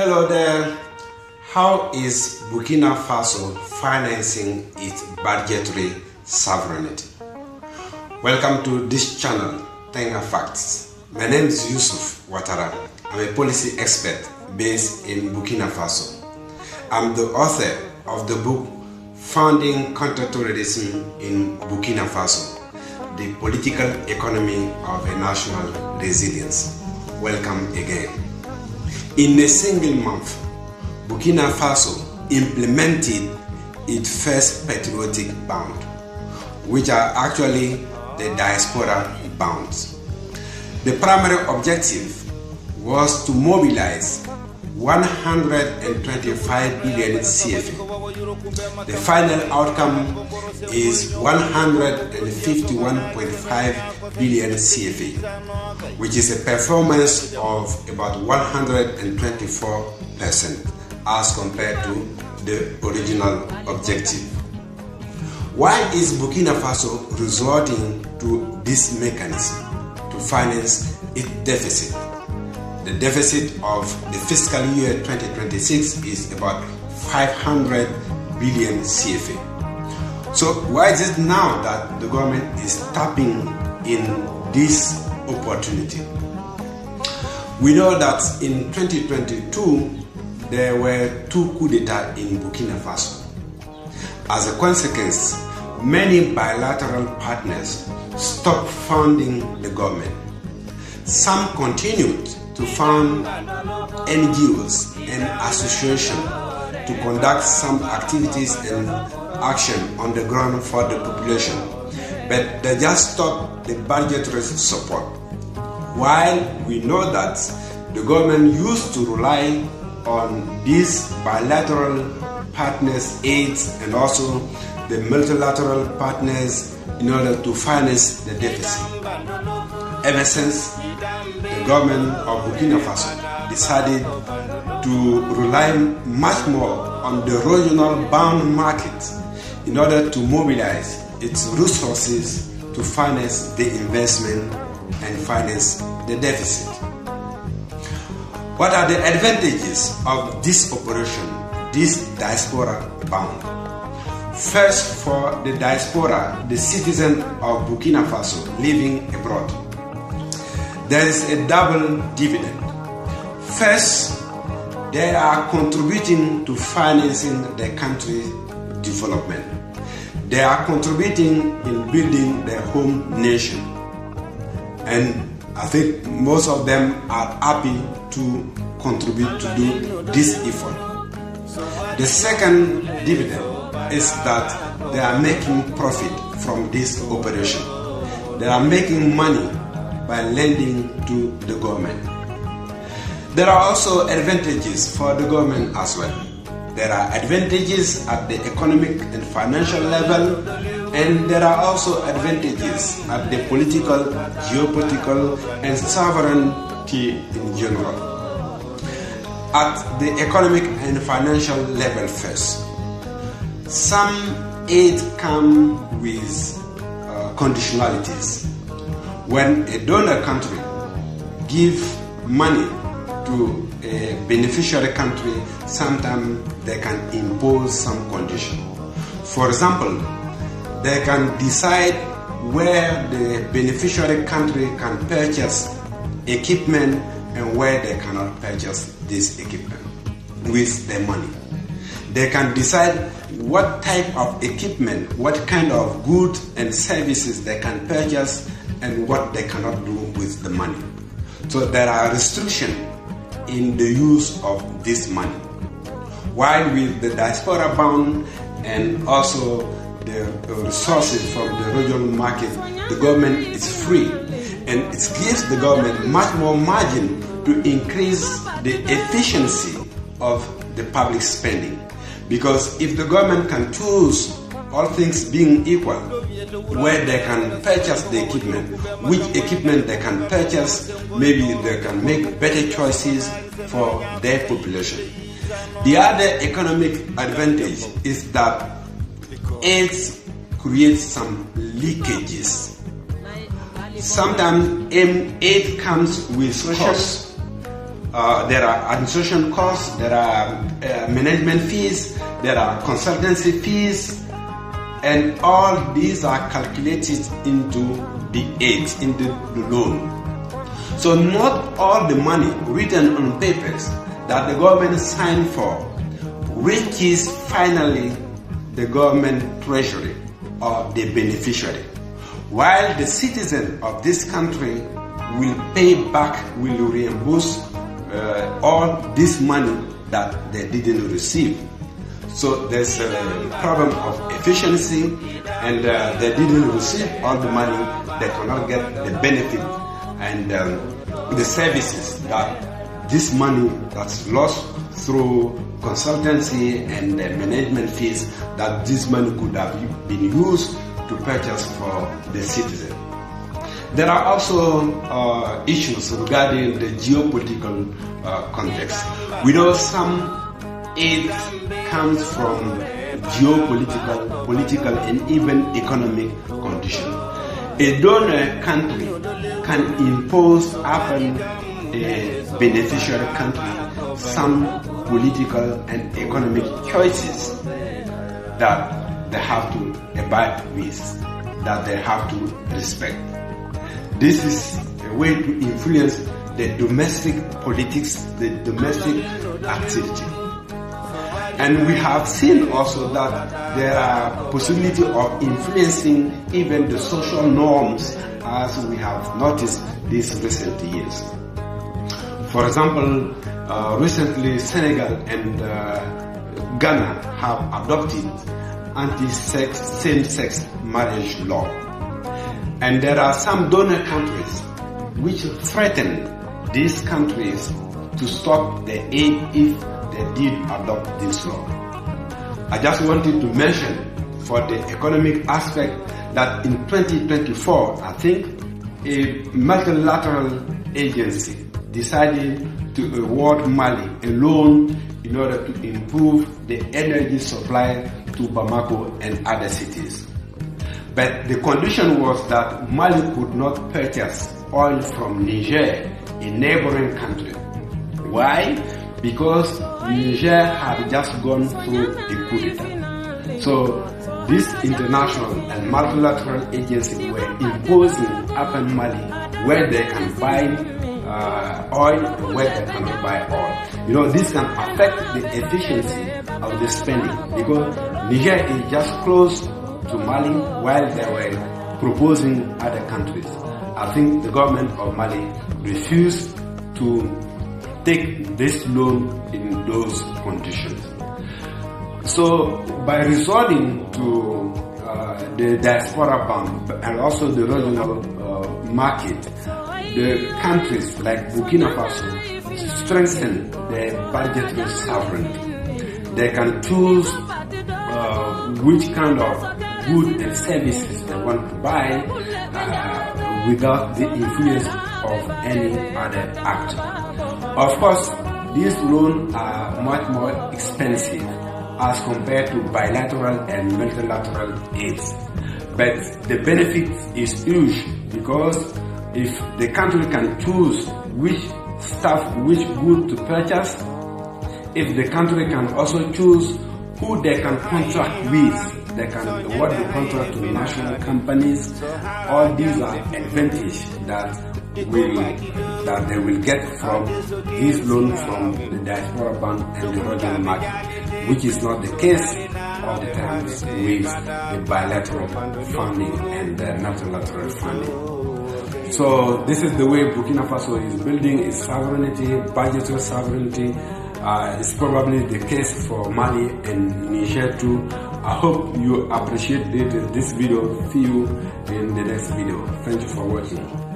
Hello there. How is Burkina Faso financing its budgetary sovereignty? Welcome to this channel, Tenga Facts. My name is Yusuf Ouattara. I'm a policy expert based in Burkina Faso. I'm the author of the book Funding Counterterrorism in Burkina Faso, the political economy of a national resilience. Welcome again. In a single month, Burkina Faso implemented its first patriotic bond, which are actually the Diaspora Bonds. The primary objective was to mobilize 125 billion CFA. The final outcome is 151.5 billion CFA, which is a performance of about 124% as compared to the original objective. Why is Burkina Faso resorting to this mechanism to finance its deficit? The deficit of the fiscal year 2026 is about 500 billion CFA. So why is it now that the government is tapping in this opportunity? We know that in 2022, there were 2 coups d'etat in Burkina Faso. As a consequence, many bilateral partners stopped funding the government. Some continued to fund NGOs and associations to conduct some activities and action on the ground for the population, but they just stopped the budgetary support. While we know that the government used to rely on these bilateral partners' aids and also the multilateral partners in order to finance the deficit. Ever since the government of Burkina Faso decided to rely much more on the regional bond market in order to mobilize its resources to finance the investment and finance the deficit. What are the advantages of this operation, this diaspora bond? First, for the diaspora, the citizen of Burkina Faso living abroad, there is a double dividend. First, they are contributing to financing the country's development. They are contributing in building their home nation. And I think most of them are happy to contribute to do this effort. The second dividend is that they are making profit from this operation. They are making money by lending to the government. There are also advantages for the government as well. There are advantages at the economic and financial level, and there are also advantages at the political, geopolitical, and sovereignty in general. At the economic and financial level first, some aid comes with conditionalities. When a donor country gives money to a beneficiary country, sometimes they can impose some condition. For example, they can decide where the beneficiary country can purchase equipment and where they cannot purchase this equipment with their money. They can decide what type of equipment, what kind of goods and services they can purchase and what they cannot do with the money. So there are restrictions in the use of this money. While with the diaspora bond and also the resources from the regional market, the government is free, and it gives the government much more margin to increase the efficiency of the public spending. Because if the government can choose, all things being equal, where they can purchase the equipment, which equipment they can purchase, maybe they can make better choices for their population. The other economic advantage is that AIDS creates some leakages. Sometimes aid comes with costs. there are administration costs, there are management fees, there are consultancy fees, and all these are calculated into the aid, into the loan. So not all the money written on papers that the government signed for reaches finally the government treasury or the beneficiary, while the citizen of this country will pay back, will reimburse all this money that they didn't receive. So there's a problem of efficiency, and they didn't receive all the money, they cannot get the benefit and the services that this money that's lost through consultancy and management fees, that this money could have been used to purchase for the citizen. There are also issues regarding the geopolitical context. We know some aid comes from geopolitical, political, and even economic conditions. A donor country can impose upon the beneficiary country some political and economic choices that they have to abide with, that they have to respect. This is a way to influence the domestic politics, the domestic activity. And we have seen also that there are possibility of influencing even the social norms, as we have noticed these recent years. For example, recently Senegal and Ghana have adopted same-sex marriage law. And there are some donor countries which threaten these countries to stop the aid if they did adopt this law. I just wanted to mention for the economic aspect that in 2024, I think a multilateral agency decided to award Mali a loan in order to improve the energy supply to Bamako and other cities. But the condition was that Mali could not purchase oil from Niger, a neighboring country. Why? Because Niger had just gone through a coup d'etat. So this international and multilateral agency were imposing upon Mali where they can buy oil and where they cannot buy oil. You know, this can affect the efficiency of the spending, because Niger is just close to Mali while they were proposing other countries. I think the government of Mali refused to take this loan in those conditions. So by resorting to the Diaspora Bond and also the regional market, the countries like Burkina Faso strengthen their budgetary sovereignty. They can choose which kind of goods and services they want to buy without the influence of any other actor. Of course, these loans are much more expensive as compared to bilateral and multilateral aids. But the benefit is huge, because if the country can choose which stuff, which good to purchase, if the country can also choose who they can contract with, they can award the contract to national companies. All these are advantages that they will get from this loan from the Diaspora Bond and the regional market, which is not the case all the time with the bilateral funding and the multilateral funding. So this is the way Burkina Faso is building its sovereignty, budgetary sovereignty. It's probably the case for Mali and Niger too. I hope you appreciated this video. See you in the next video. Thank you for watching.